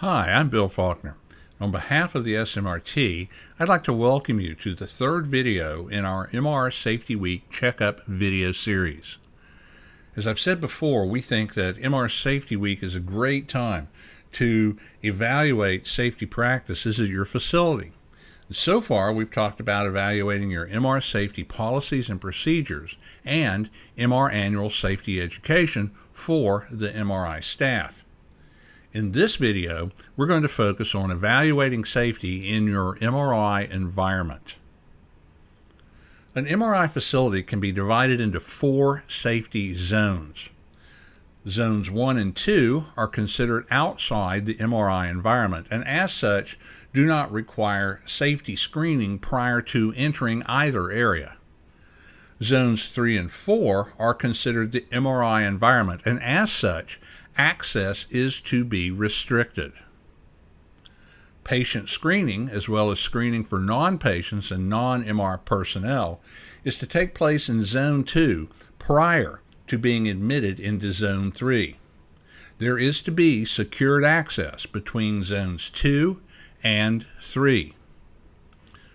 Hi, I'm Bill Faulkner. On behalf of the SMRT, I'd like to welcome you to the third video in our MR Safety Week Checkup video series. As I've said before, we think that MR Safety Week is a great time to evaluate safety practices at your facility. So far, we've talked about evaluating your MR safety policies and procedures and MR annual safety education for the MRI staff. In this video, we're going to focus on evaluating safety in your MRI environment. An MRI facility can be divided into 4 safety zones. Zones 1 and 2 are considered outside the MRI environment and as such do not require safety screening prior to entering either area. Zones 3 and 4 are considered the MRI environment and as such access is to be restricted. Patient screening, as well as screening for non-patients and non-MR personnel, is to take place in Zone 2 prior to being admitted into Zone 3. There is to be secured access between Zones 2 and 3.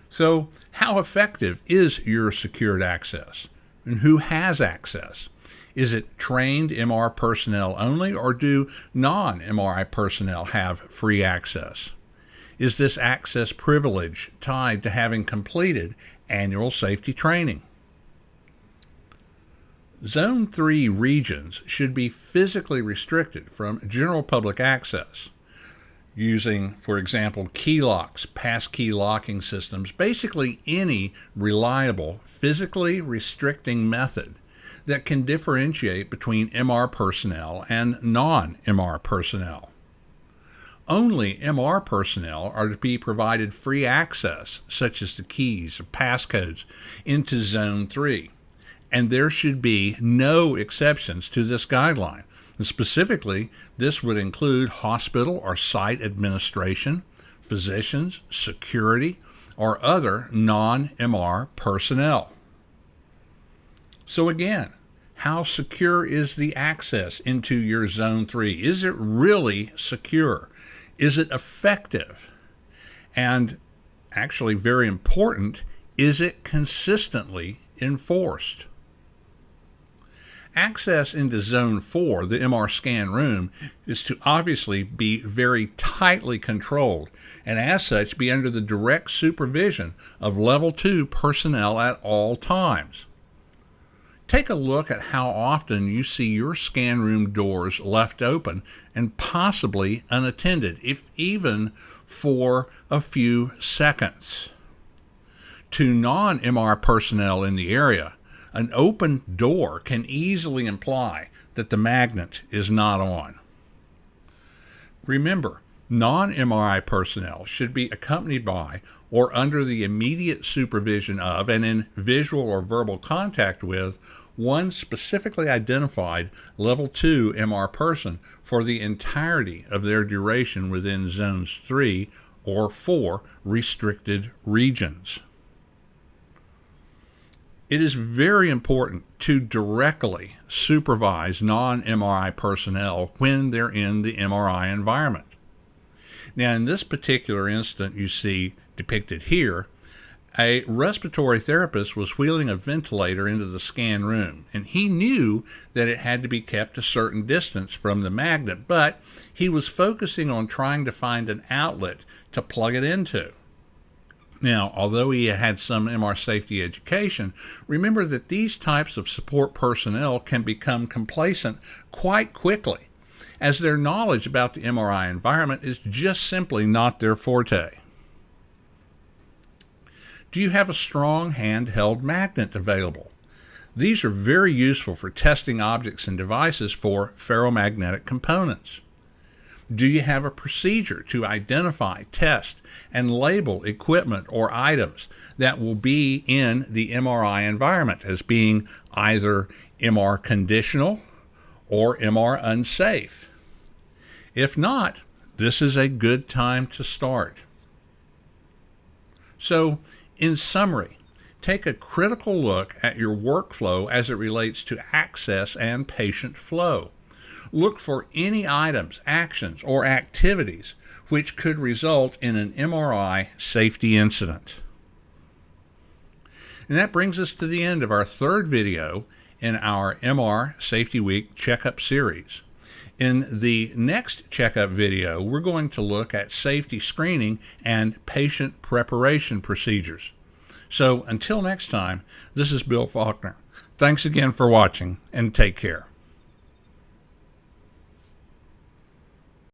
So, how effective is your secured access? And who has access? Is it trained MR personnel only, or do non-MRI personnel have free access? Is this access privilege tied to having completed annual safety training? Zone 3 regions should be physically restricted from general public access, using, for example, key locks, passkey locking systems, basically any reliable, physically restricting method that can differentiate between MR personnel and non-MR personnel. Only MR personnel are to be provided free access, such as the keys or passcodes, into Zone 3, and there should be no exceptions to this guideline. And specifically, this would include hospital or site administration, physicians, security, or other non-MR personnel. So again, how secure is the access into your Zone 3? Is it really secure? Is it effective? And actually, very important, is it consistently enforced? Access into Zone 4, the MR scan room, is to obviously be very tightly controlled and as such be under the direct supervision of Level 2 personnel at all times. Take a look at how often you see your scan room doors left open and possibly unattended, if even for a few seconds. To non-MR personnel in the area, an open door can easily imply that the magnet is not on. Remember, non-MRI personnel should be accompanied by or under the immediate supervision of and in visual or verbal contact with one specifically identified Level 2 MR person for the entirety of their duration within Zones 3 or 4 restricted regions. It is very important to directly supervise non-MRI personnel when they're in the MRI environment. Now, in this particular instance you see depicted here, a respiratory therapist was wheeling a ventilator into the scan room, and he knew that it had to be kept a certain distance from the magnet, but he was focusing on trying to find an outlet to plug it into. Now, although he had some MR safety education, remember that these types of support personnel can become complacent quite quickly, as their knowledge about the MRI environment is just simply not their forte. Do you have a strong handheld magnet available? These are very useful for testing objects and devices for ferromagnetic components. Do you have a procedure to identify, test, and label equipment or items that will be in the MRI environment as being either MR conditional or MR unsafe? If not, this is a good time to start. So, in summary, take a critical look at your workflow as it relates to access and patient flow. Look for any items, actions, or activities which could result in an MRI safety incident. And that brings us to the end of our third video in our MR Safety Week checkup series. In the next checkup video, we're going to look at safety screening and patient preparation procedures. So until next time, this is Bill Faulkner. Thanks again for watching, and take care.